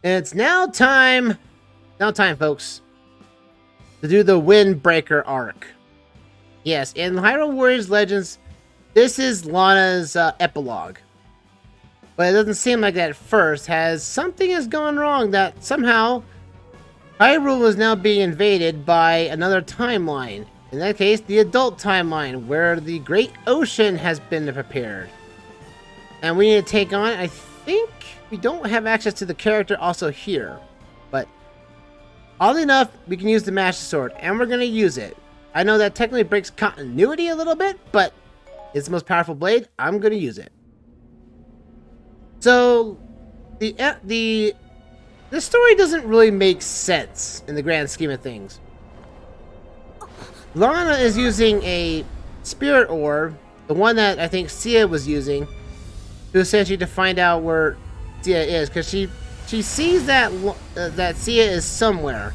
It's now time, folks, to do the Windbreaker arc. Yes, in Hyrule Warriors Legends, this is Lana's epilogue. But it doesn't seem like that at first, as something has gone wrong, that somehow Hyrule is now being invaded by another timeline. In that case, the adult timeline, where the Great Ocean has been prepared. And we need to take on, I think, we don't have access to the character also here. But, oddly enough, we can use the Master Sword, and we're going to use it. I know that technically breaks continuity a little bit, but it's the most powerful blade. I'm going to use it. So, the story doesn't really make sense in the grand scheme of things. Lana is using a spirit orb, the one that I think Sia was using, to essentially to find out where Sia is, because she sees that that Sia is somewhere,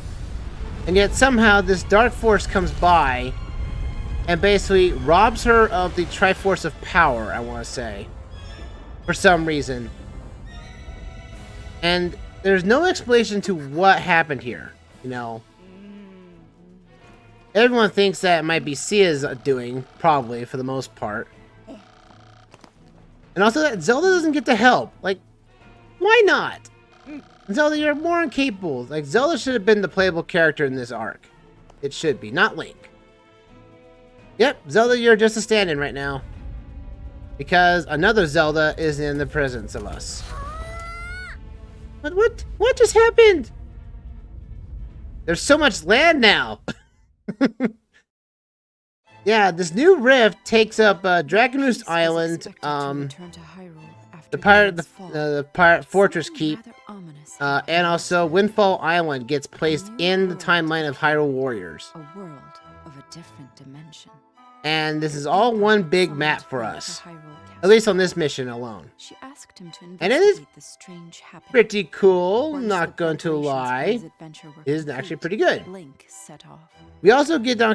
and yet somehow this dark force comes by and basically robs her of the Triforce of Power, I want to say, for some reason. And there's no explanation to what happened here, you know. Everyone thinks that it might be Sia's doing, probably, for the most part. And also that Zelda doesn't get to help. Like, why not? Zelda, you're more incapable. Like, Zelda should have been the playable character in this arc. It should be, not Link. Yep, Zelda, you're just a stand-in right now. Because another Zelda is in the presence of us. But what just happened? There's so much land now. Yeah, this new rift takes up Dragonroost Island, the pirate fortress keep, and also Windfall Island gets placed in the timeline of Hyrule Warriors. A world of a different dimension. And this is all one big map for us, at least on this mission alone. She asked him to And it is investigate the strange happening. pretty cool, Once not the going to preparations for lie. his adventure were It is complete, actually pretty good. Link set off. We also get an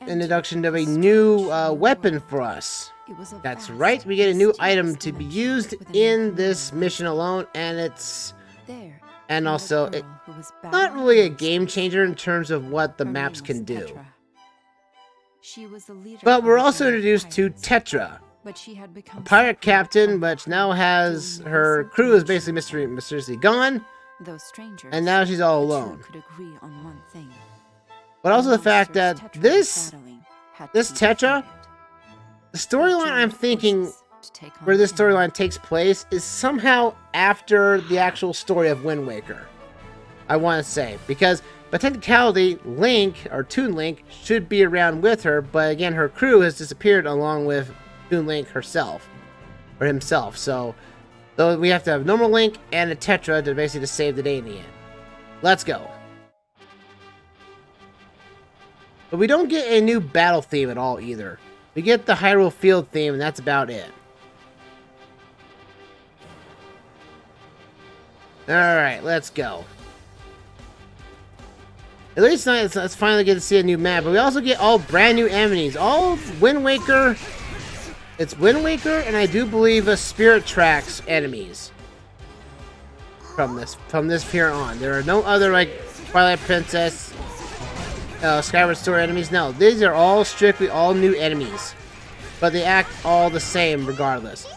introduction of a new weapon for us. It was a That's vast, right, we get a new mysterious item to be dimension used with an in this unknown mission alone, and it's there, and lay a also girl it who was not battling really a against game the changer in terms of what the Her maps name can was do. Tetra. She was the leader But of we're the also band of introduced to pirates, Tetra, but she had become a pirate separated captain, from but her now crew, has doing her nothing crew is much. basically mysteriously gone, Those strangers, and now she's all the two alone. could agree on one thing. But also the fact that monsters Tetra was this battling had this to be Tetra, defeated. the storyline I'm Joined thinking forces to take on where this the enemy. storyline takes place is somehow after the actual story of Wind Waker, I want to say, because by technicality, Link, or Toon Link, should be around with her, but again, her crew has disappeared along with Toon Link herself, or himself, so we have to have normal Link and a Tetra to basically to save the day in the end. Let's go. But we don't get a new battle theme at all either. We get the Hyrule Field theme, and that's about it. Alright, let's go. At least let's finally get to see a new map, but we also get all brand new enemies. All Wind Waker. It's Wind Waker, and I do believe a Spirit Tracks enemies. From this here on. There are no other, like, Twilight Princess, Skyward Sword enemies. No, these are all strictly all new enemies. But they act all the same regardless.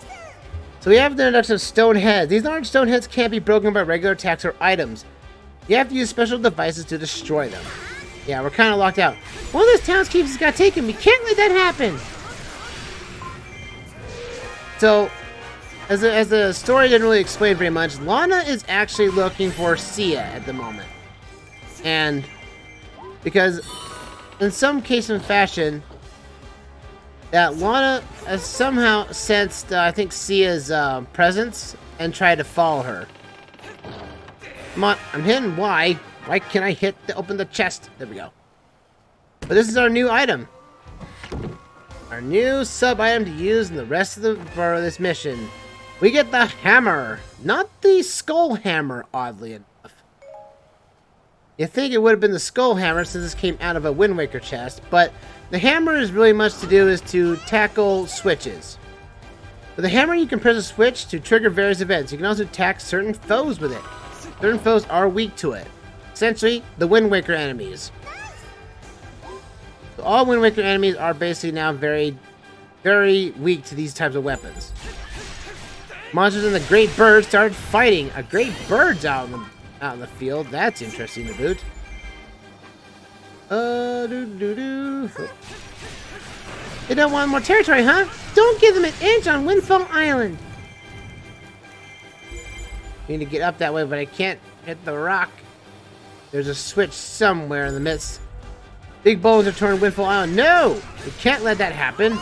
So we have the introduction of stone heads. These large stone heads can't be broken by regular attacks or items. You have to use special devices to destroy them. Yeah, we're kind of locked out. One of those townskeepers got taken. We can't let that happen. So, as the story didn't really explain very much, Lana is actually looking for Sia at the moment. And because in some case and fashion, that Lana has somehow sensed, I think, Sia's presence and tried to follow her. Come on, I'm hitting Y. Why can't I hit to open the chest? There we go. But this is our new item. Our new sub-item to use in the rest of for this mission. We get the hammer. Not the skull hammer, oddly enough. You'd think it would have been the Skull Hammer since this came out of a Wind Waker chest, but the hammer is really much to do is to tackle switches. With the hammer, you can press a switch to trigger various events. You can also attack certain foes with it. Certain foes are weak to it. Essentially, the Wind Waker enemies. So all Wind Waker enemies are basically now very, very weak to these types of weapons. Monsters and the Great Bird started fighting. A Great Bird's out in the field. That's interesting to boot. They don't want more territory, huh? Don't give them an inch on Windfall Island. I need to get up that way, but I can't hit the rock. There's a switch somewhere in the midst. Big bones are torn Windfall Island. No! We can't let that happen.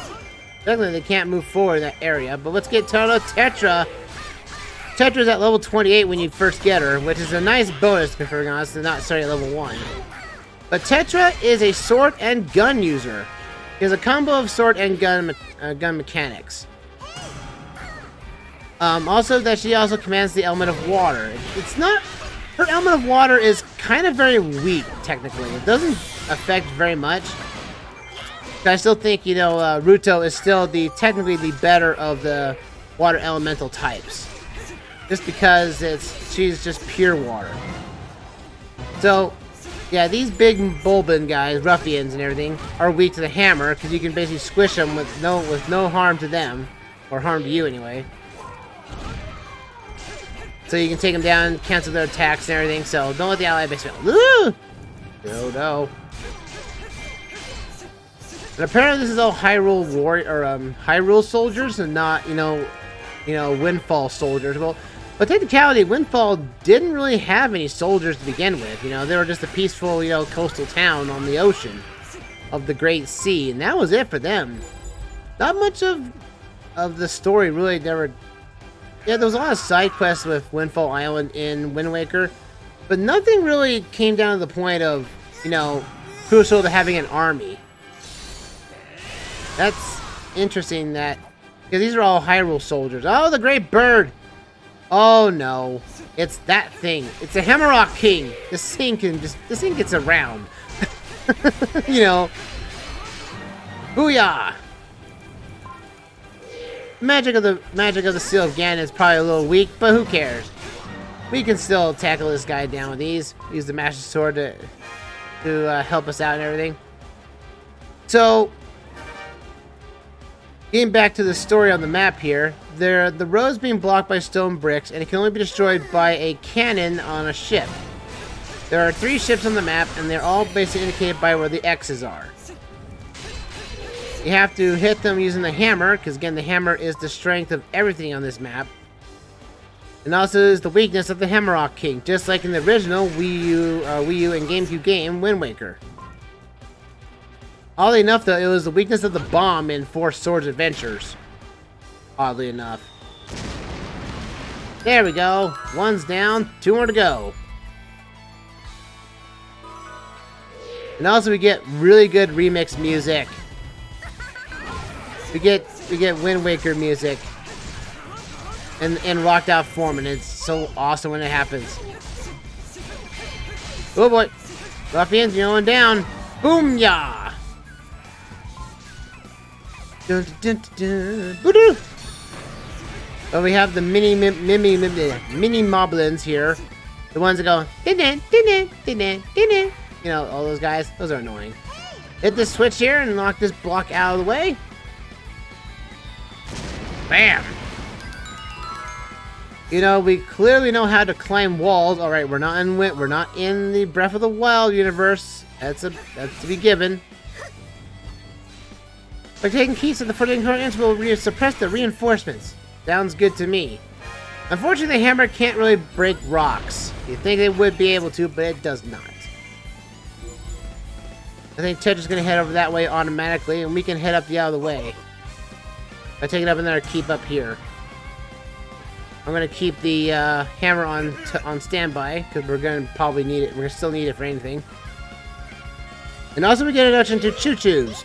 Definitely they can't move forward in that area. But let's get Toto Tetra. Tetra's at level 28 when you first get her, which is a nice bonus, to be perfectly honest, and not starting at level 1. But Tetra is a sword and gun user. He has a combo of sword and gun mechanics. Also, that she also commands the element of water. It's not... Her element of water is kind of very weak, technically. It doesn't affect very much. I still think, you know, Ruto is still technically the better of the water elemental types. Just because she's just pure water. So, yeah, these big Bulbin guys, ruffians and everything, are weak to the hammer, because you can basically squish them with no harm to them. Or harm to you, anyway. So you can take them down, cancel their attacks and everything, so don't let the ally base fail. Woo! No. And apparently this is all Hyrule Hyrule soldiers and not, you know, Windfall soldiers. Well, but technicality, Windfall didn't really have any soldiers to begin with. You know, they were just a peaceful, you know, coastal town on the ocean of the Great Sea, and that was it for them. Not much of the story really never. Yeah, there was a lot of side quests with Windfall Island in Wind Waker, but nothing really came down to the point of, you know, crucial to having an army. That's interesting that, because these are all Hyrule soldiers. Oh, the Great Bird! Oh no, it's that thing. It's a Hammerrock King. This thing gets around. You know. Booyah! Magic of the Seal of Ganon is probably a little weak, but who cares? We can still tackle this guy down with ease. Use the Master Sword to help us out and everything. So, getting back to the story on the map here, the road's being blocked by stone bricks, and it can only be destroyed by a cannon on a ship. There are 3 ships on the map, and they're all basically indicated by where the X's are. You have to hit them using the hammer, because again, the hammer is the strength of everything on this map. And also is the weakness of the Hammerrock King, just like in the original Wii U and GameCube game, Wind Waker. Oddly enough, though, it was the weakness of the bomb in Four Swords Adventures. Oddly enough. There we go. 1's down, 2 more to go. And also we get really good remix music. We get Wind Waker music in rocked out form, and it's so awesome when it happens. Oh boy, ruffians going down. Boom ya! Dun, dun, dun, dun. But we have the mini moblins here, the ones that go din din din din din din. You know, all those guys. Those are annoying. Hit this switch here and knock this block out of the way. Bam! You know, we clearly know how to climb walls. All right, we're not in the Breath of the Wild universe. That's to be given. By taking keys to the footing coordinates will suppress the reinforcements. Sounds good to me. Unfortunately, the hammer can't really break rocks. You'd think it would be able to, but it does not. I think Tetra's gonna head over that way automatically, and we can head up the other way. I take it up and then I keep up here. I'm gonna keep the hammer on standby because we're gonna probably need it. We're gonna still need it for anything. And also we get a introduction to choo-choos.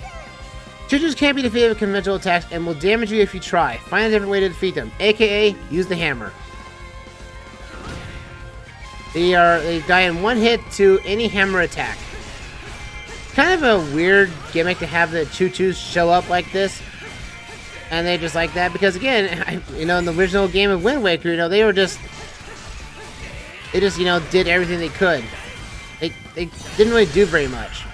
Choo-choos can't be defeated with conventional attacks and will damage you if you try. Find a different way to defeat them, aka use the hammer. They die in one hit to any hammer attack. Kind of a weird gimmick to have the choo-choos show up like this. And they just like that because again, in the original game of Wind Waker, they just did everything they could. They didn't really do very much.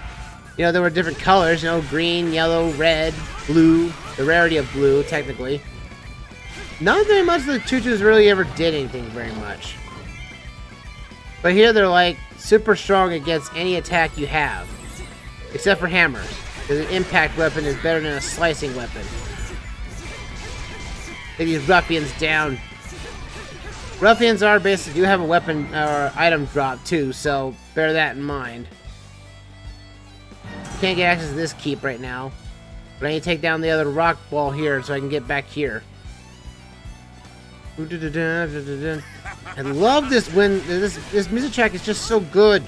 There were different colors, green, yellow, red, blue, the rarity of blue, technically. Not very much of the choo-choos really ever did anything very much. But here they're like super strong against any attack you have. Except for hammers. Because an impact weapon is better than a slicing weapon. Take these ruffians down. Ruffians do have a weapon or item drop too, so bear that in mind. Can't get access to this keep right now. But I need to take down the other rock wall here so I can get back here. I love this this music track is just so good.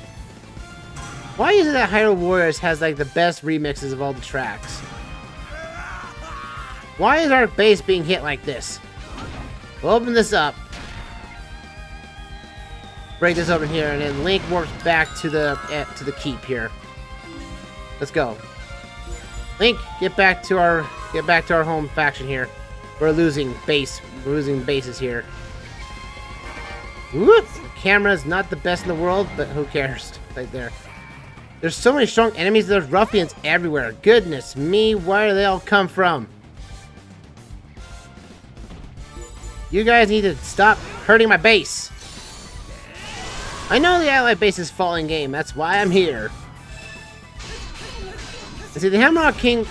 Why is it that Hyrule Warriors has like the best remixes of all the tracks? Why is our base being hit like this? We'll open this up. Break this open here, and then Link warps back to the keep here. Let's go. Link, get back to our home faction here. We're losing bases here. Whoop! The camera's not the best in the world, but who cares? Right there. There's so many strong enemies. There's ruffians everywhere. Goodness me, where do they all come from? You guys need to stop hurting my base. I know the ally base is falling game. That's why I'm here. See, the Hammerlock King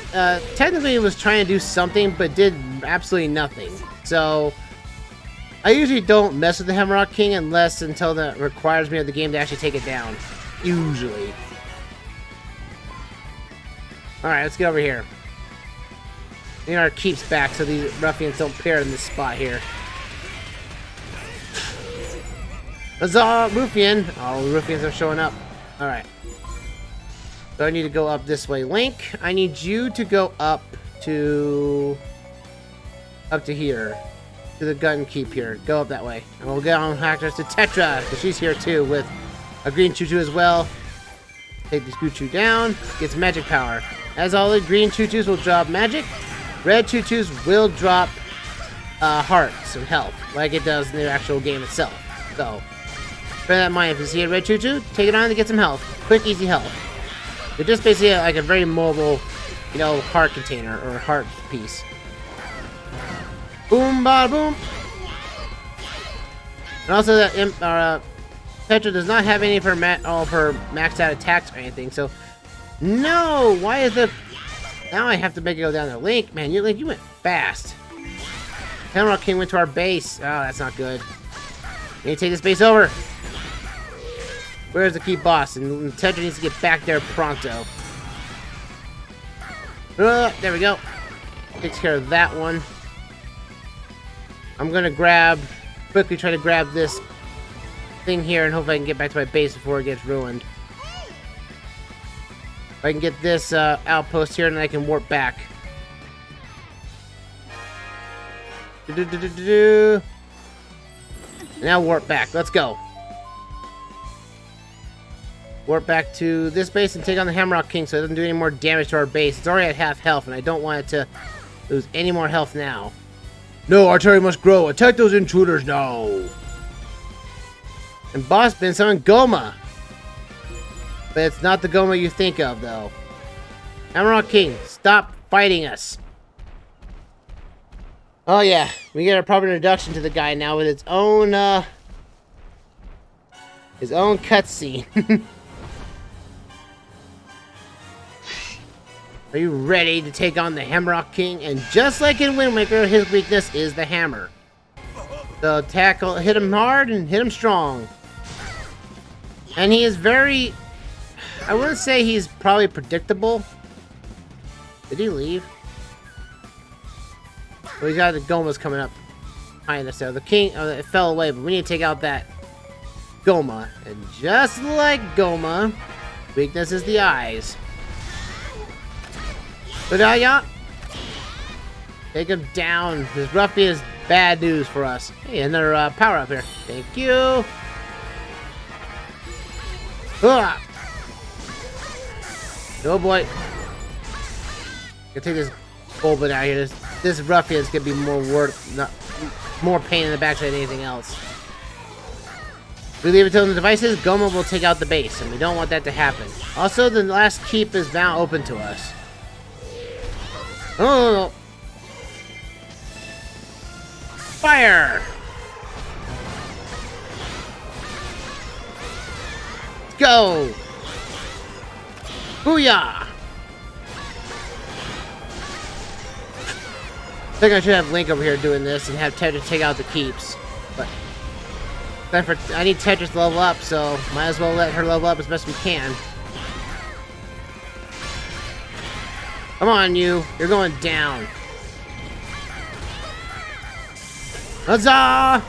technically was trying to do something, but did absolutely nothing. So, I usually don't mess with the Hammerlock King until that requires me of the game to actually take it down. Usually. Alright, let's get over here. We need our keeps back so these ruffians don't pair in this spot here. Huzzah, ruffian! Oh, the ruffians are showing up. Alright. So I need to go up this way. Link, I need you to go up to here. To the gun keep here. Go up that way. And we'll get on hackers to Tetra, because she's here too with a green choo-choo as well. Take this choo-choo down. Gets magic power. As all the green choo-choos will drop magic, red choo-choos will drop hearts and health, like it does in the actual game itself. So, bear that in mind. If you see a red choo-choo, take it on to get some health. Quick, easy health. They're just basically like a very mobile, heart container or heart piece. Boom, ba, boom. And also that Petra does not have any of her all of her maxed out attacks or anything. So, no. Why is it? Now I have to make it go down there. Link, man, you went fast. Hammerlock King went to our base. Oh, that's not good. We need to take this base over. Where's the key boss? And Tetra needs to get back there pronto. There we go. Takes care of that one. I'm gonna quickly try to grab this thing here and hopefully I can get back to my base before it gets ruined. If I can get this outpost here and then I can warp back. Now warp back. Let's go. Warp back to this base and take on the Hammerlock King so it doesn't do any more damage to our base. It's already at half health and I don't want it to lose any more health now. No, artillery must grow. Attack those intruders now. And boss been summoned Goma. But it's not the Goma you think of, though. Hammerlock King, stop fighting us. Oh yeah, we get a proper introduction to the guy now with its own cutscene. Are you ready to take on the Hammerlock King? And just like in Wind Waker, his weakness is the hammer. So hit him hard and hit him strong. And he is very, I wouldn't say he's probably predictable. Did he leave? Well, he's got the Gomas coming up behind us there. The king, it fell away, but we need to take out that Goma. And just like Goma, weakness is the eyes. But yeah, take him down. This ruffian is bad news for us. Hey, another power up here. Thank you. Ah! Oh boy. Gonna take this Bulbin out here. This ruffian is gonna be more pain in the backside than anything else. If we leave it to the devices, Goma will take out the base, and we don't want that to happen. Also, the last keep is now open to us. Oh! Fire! Let's go! Booyah! I think I should have Link over here doing this and have Tetris take out the keeps. But I need Tetris to level up, so might as well let her level up as best we can. Come on, you. You're going down. Huzzah!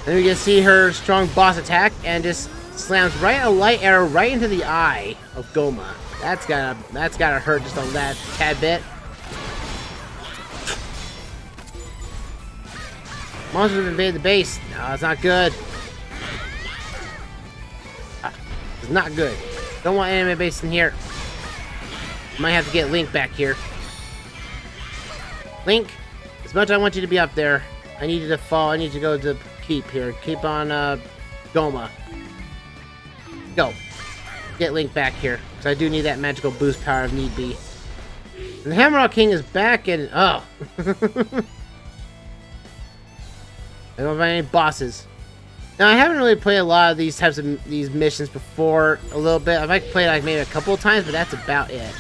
Then we can see her strong boss attack and just slams a light arrow right into the eye of Goma. That's gotta hurt just a tad bit. Monsters have invaded the base. No, it's not good. It's not good. Don't want enemy base in here. Might have to get Link back here. Link, as much as I want you to be up there, I need you to fall. I need you to go to keep here. Keep on Goma. Go. Get Link back here, because I do need that magical boost power if need be. And the Hammerrock King is back, and oh. I don't find any bosses. Now, I haven't really played a lot of these types of missions before a little bit. I might play like maybe a couple of times, but that's about it.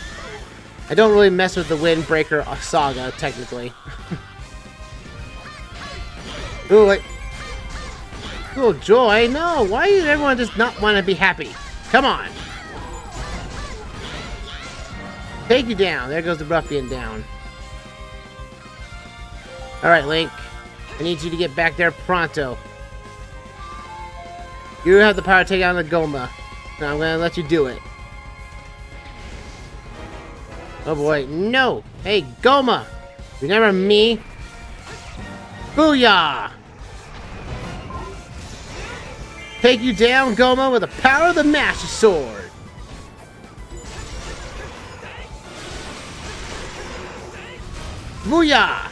I don't really mess with the Windbreaker saga, technically. Ooh, wait. Oh, joy. No, why does everyone just not want to be happy? Come on. Take you down. There goes the ruffian down. Alright, Link. I need you to get back there pronto. You have the power to take on the Goma. Now I'm gonna let you do it. Oh boy, no! Hey, Goma! Remember me? Booyah! Take you down, Goma, with the power of the Master Sword! Booyah!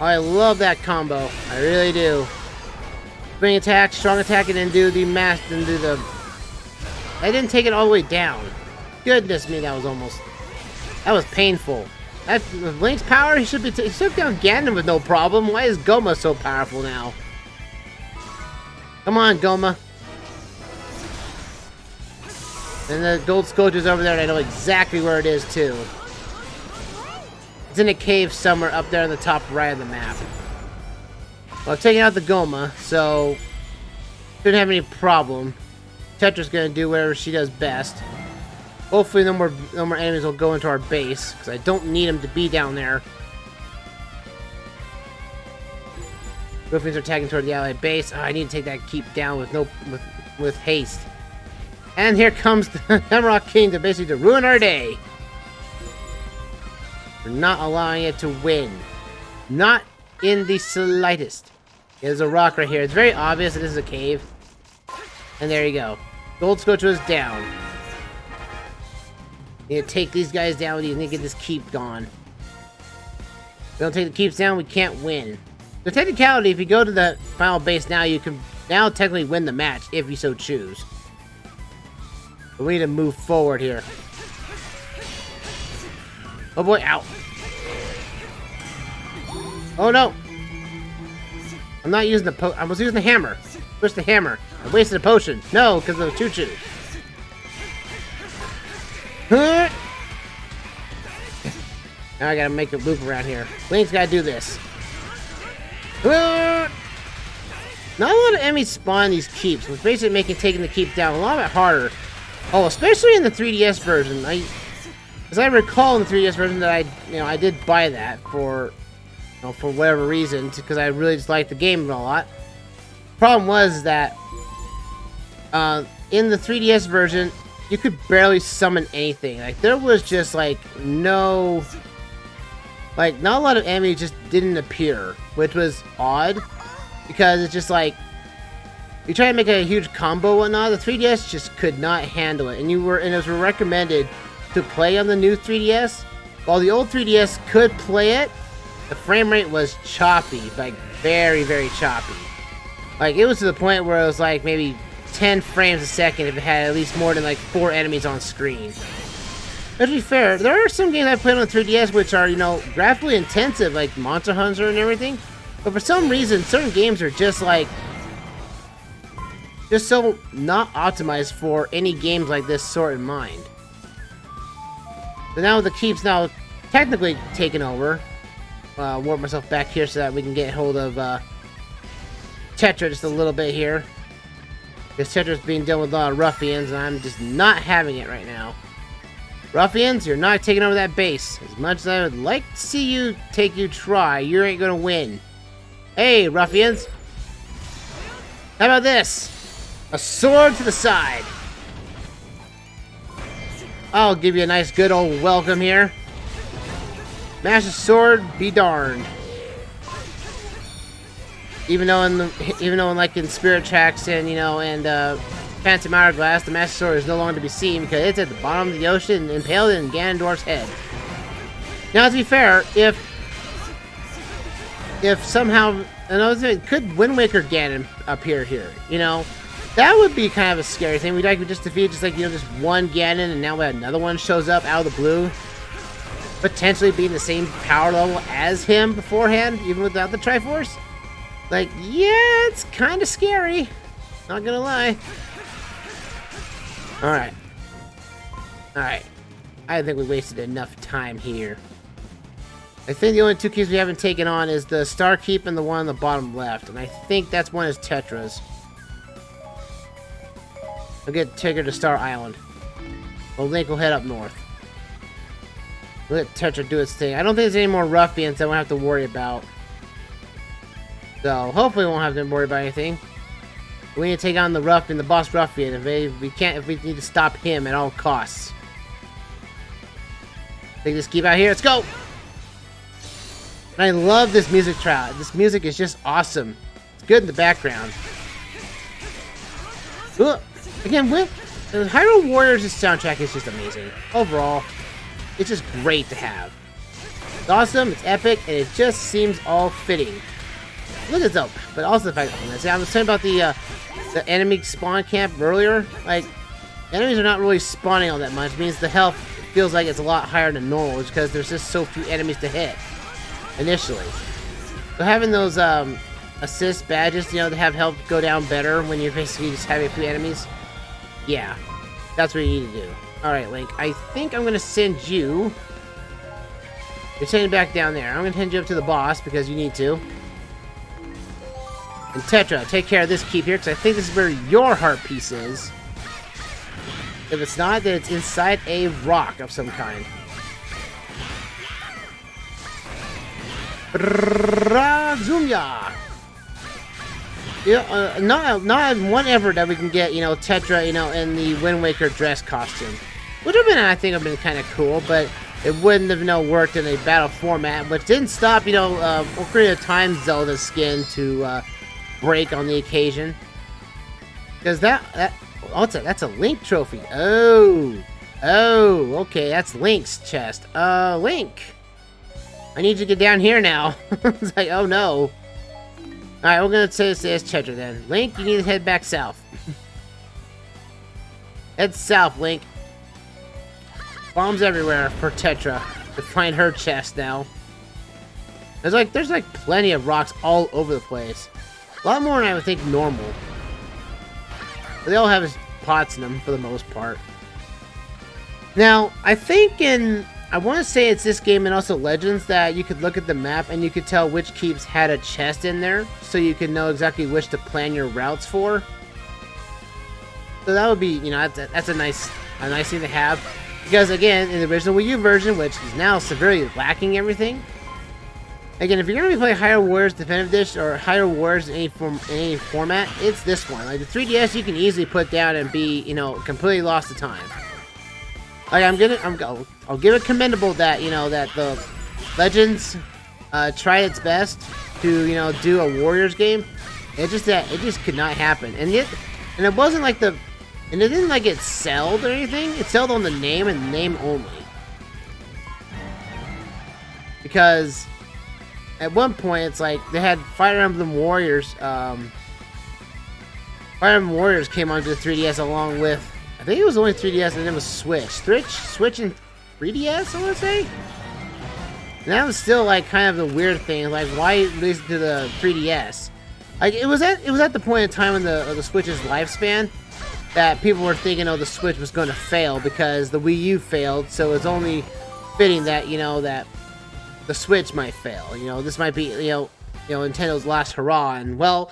I love that combo. I really do. Spring attack, strong attack, and then do the mass, then do the... I didn't take it all the way down. Goodness me, that was painful. With Link's power, he should took down Ganon with no problem. Why is Goma so powerful now? Come on, Goma. And the gold sculpture's over there, and I know exactly where it is, too. It's in a cave somewhere up there on the top right of the map. Well, I've taken out the Goma, so shouldn't have any problem. Tetra's gonna do whatever she does best. Hopefully no more enemies will go into our base, because I don't need them to be down there. Ruffians are attacking toward the allied base. Oh, I need to take that keep down with haste. And here comes the Hammerrock King to basically ruin our day. We're not allowing it to win. Not in the slightest. There's a rock right here. It's very obvious that this is a cave. And there you go. Gold Scorch was down. You need to take these guys down. You need to get this keep gone. If we don't take the keeps down, we can't win. So technicality, if you go to the final base now, you can now technically win the match if you so choose. But we need to move forward here. Oh boy, ow. Oh no! I'm not using the I was using the hammer. Where's the hammer? I wasted a potion. No, because of the choo-choo. Huh? Now I gotta make a loop around here. Link's gotta do this. Not a lot of enemies spawn these keeps, which basically making taking the keep down a lot bit harder. Oh, especially in the 3DS version. As I recall in the 3DS version that I did buy that for whatever reason, because I really just liked the game a lot. Problem was that in the 3DS version, you could barely summon anything. Like, there was just not a lot of enemies just didn't appear, which was odd, because it's just like, you try to make a huge combo and whatnot, the 3DS just could not handle it. And it was recommended to play on the new 3DS. While the old 3DS could play it, the frame rate was choppy, like very, very choppy. Like it was to the point where it was like maybe 10 frames a second if it had at least more than like 4 enemies on screen. But to be fair, there are some games I played on the 3DS which are, you know, graphically intensive, like Monster Hunter and everything. But for some reason, certain games are just like, just so not optimized for any games like this sort in mind. So now the keep's now technically taken over. Warp myself back here so that we can get hold of Tetra just a little bit here. Because Tetra's being dealt with a lot of ruffians, and I'm just not having it right now. Ruffians, you're not taking over that base. As much as I would like to see you try, you ain't gonna win. Hey, ruffians. How about this? A sword to the side. I'll give you a nice good old welcome here. Master Sword, be darned. Even though in Spirit Tracks and, you know, and Phantom Hourglass, the Master Sword is no longer to be seen because it's at the bottom of the ocean, impaled in Ganondorf's head. Now, to be fair, if somehow, could Wind Waker Ganon appear here? You know, that would be kind of a scary thing. We'd like just defeat just one Ganon, and now we have another one shows up out of the blue, potentially being the same power level as him beforehand, even without the Triforce. Like, yeah, it's kind of scary. Not gonna lie. Alright. Alright. I think we wasted enough time here. I think the only 2 keys we haven't taken on is the Star Keep and the one on the bottom left. And I think that's one is Tetra's. We'll take her to Star Island. Well, Link will head up north. Let Tetra do its thing. I don't think there's any more ruffians that we'll have to worry about. So, hopefully we won't have to worry about anything. We need to take on the boss ruffian if we need to stop him at all costs. Take this keep out here, let's go! And I love this music track. This music is just awesome. It's good in the background. Ooh, again, Hyrule Warriors' soundtrack is just amazing. Overall, it's just great to have. It's awesome, it's epic, and it just seems all fitting. Look at this, but also the fact that I was talking about the enemy spawn camp earlier. Like, enemies are not really spawning all that much. It means the health feels like it's a lot higher than normal, just because there's just so few enemies to hit initially. So having those assist badges, you know, to have health go down better when you're basically just having a few enemies. Yeah, that's what you need to do. All right, Link. I think I'm gonna send you. You're sending back down there. I'm gonna send you up to the boss because you need to. And Tetra, take care of this keep here, because I think this is where your heart piece is. If it's not, then it's inside a rock of some kind. Zumya! Yeah, not one ever that we can get, you know, Tetra, you know, in the Wind Waker dress costume. Which I think have been kind of cool, but it wouldn't have, you know, worked in a battle format, which didn't stop, you know, Ocarina of Time Zelda skin to, break on the occasion, because that's a Link trophy. Oh, okay, that's Link's chest. Link, I need you to get down here now. It's like, oh no. All right, we're gonna say it's Tetra then. Link, you need to head back south. Head south, Link. Bombs everywhere for Tetra to find her chest now. There's like plenty of rocks all over the place. A lot more than I would think normal. But they all have pots in them for the most part. Now, I think I want to say it's this game and also Legends that you could look at the map and you could tell which keeps had a chest in there, so you could know exactly which to plan your routes for. So that would be, you know, that's a nice thing to have. Because again, in the original Wii U version, which is now severely lacking everything. Again, if you're going to be playing Hyrule Warriors Definitive Edition or Hyrule Warriors in any format, it's this one. Like, the 3DS you can easily put down and be, you know, completely lost to time. Like, I'll give it commendable that, you know, that the Legends tried its best to, you know, do a Warriors game. It just could not happen. And it wasn't like and it didn't like get sold or anything. It sold on the name and the name only. Because at one point it's like they had Fire Emblem Warriors. Fire Emblem Warriors came onto the 3DS along with, I think it was only 3DS and then it was Switch and 3DS, I want to say. And that was still like kind of the weird thing, like why release it to the 3DS? Like it was at the point in time in the Switch's lifespan that people were thinking, oh, the Switch was going to fail because the Wii U failed, so it's only fitting that that the Switch might fail. This might be Nintendo's last hurrah. And well,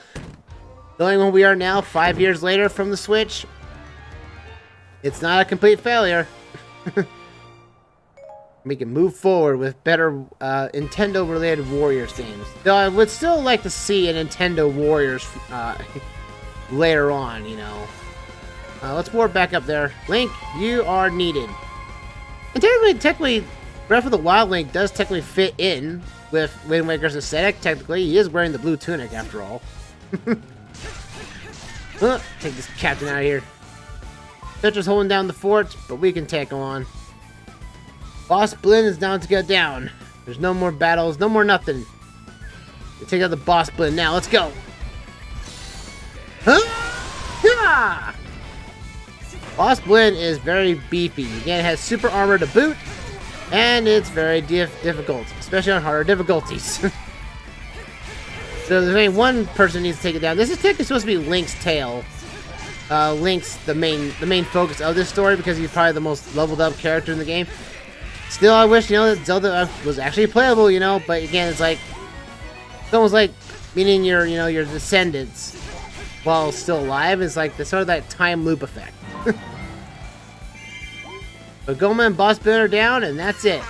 knowing where we are now, 5 years later from the Switch, it's not a complete failure. We can move forward with better Nintendo-related Warriors games. Though I would still like to see a Nintendo Warriors later on, let's warp back up there. Link, you are needed. And technically, Breath of the Wild Link does technically fit in with Wind Waker's aesthetic. Technically, he is wearing the blue tunic after all. Take this captain out of here. Tetra's holding down the fort, but we can take him on. Boss Blinn is down to go down. There's no more battles, no more nothing. We take out the Boss Blinn now. Let's go. Huh? Boss Blinn is very beefy. Again, it has super armor to boot, and it's very difficult, especially on harder difficulties. So there's only one person who needs to take it down. This is technically supposed to be Link's tail. Link's the main focus of this story because he's probably the most leveled up character in the game. Still, I wish, that Zelda was actually playable, but again, it's almost like meaning your descendants while still alive is like sort of that time loop effect. But Goma and Boss Blinn are down, and that's it.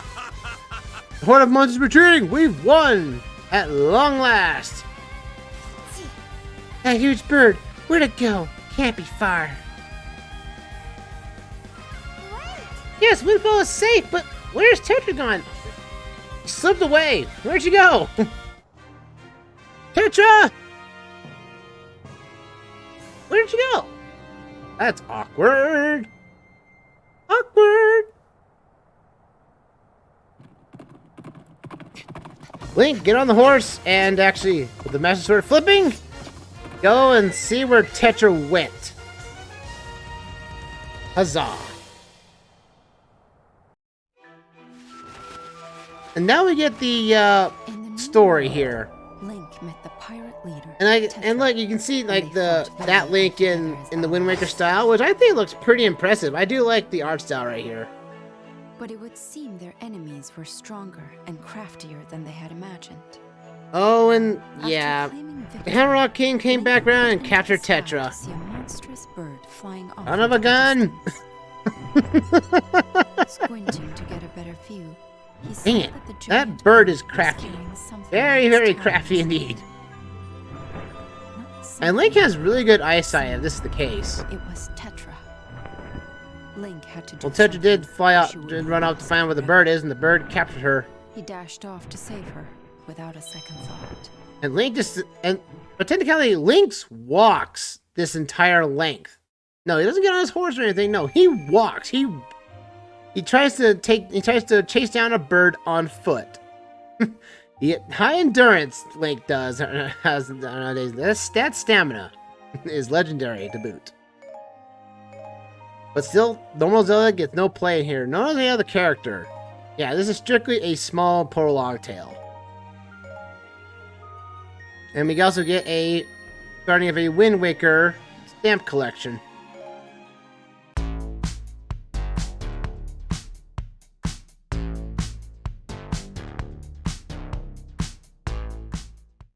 The Horde of Monsters retreating! We've won! At long last! That huge bird! Where'd it go? Can't be far. Yes, Windfall is safe, but where's Tetra gone? He slipped away. Where'd you go? Tetra! Where'd you go? That's awkward. Awkward. Link, get on the horse and actually, with the Master Sword flipping, go and see where Tetra went. Huzzah. And now we get the story here. Link met the pirate leader. And look, you can see like that Link in the Wind Waker style, which I think looks pretty impressive. I do like the art style right here. But it would seem their enemies were stronger and craftier than they had imagined. Oh, and yeah, the Hammerrock King came back around and captured Tetra. See a monstrous bird flying off. Son of a gun! Squinting to get a better view. Dang it, that bird is crafty. Very, very crafty indeed. And Link has really good eyesight if this is the case. It was Tetra. Link had to do Well, Tetra did fly out, did run off to find where the bird is, and the bird captured her. He dashed off to save her without a second thought. And Link but technically, Link walks this entire length. No, he doesn't get on his horse or anything. No, he walks. He tries to chase down a bird on foot. High endurance Link has nowadays. That stamina is legendary to boot. But still, normal Zelda gets no play in here. None of any other character. Yeah, this is strictly a small prologue tale. And we also get a starting of a Wind Waker stamp collection.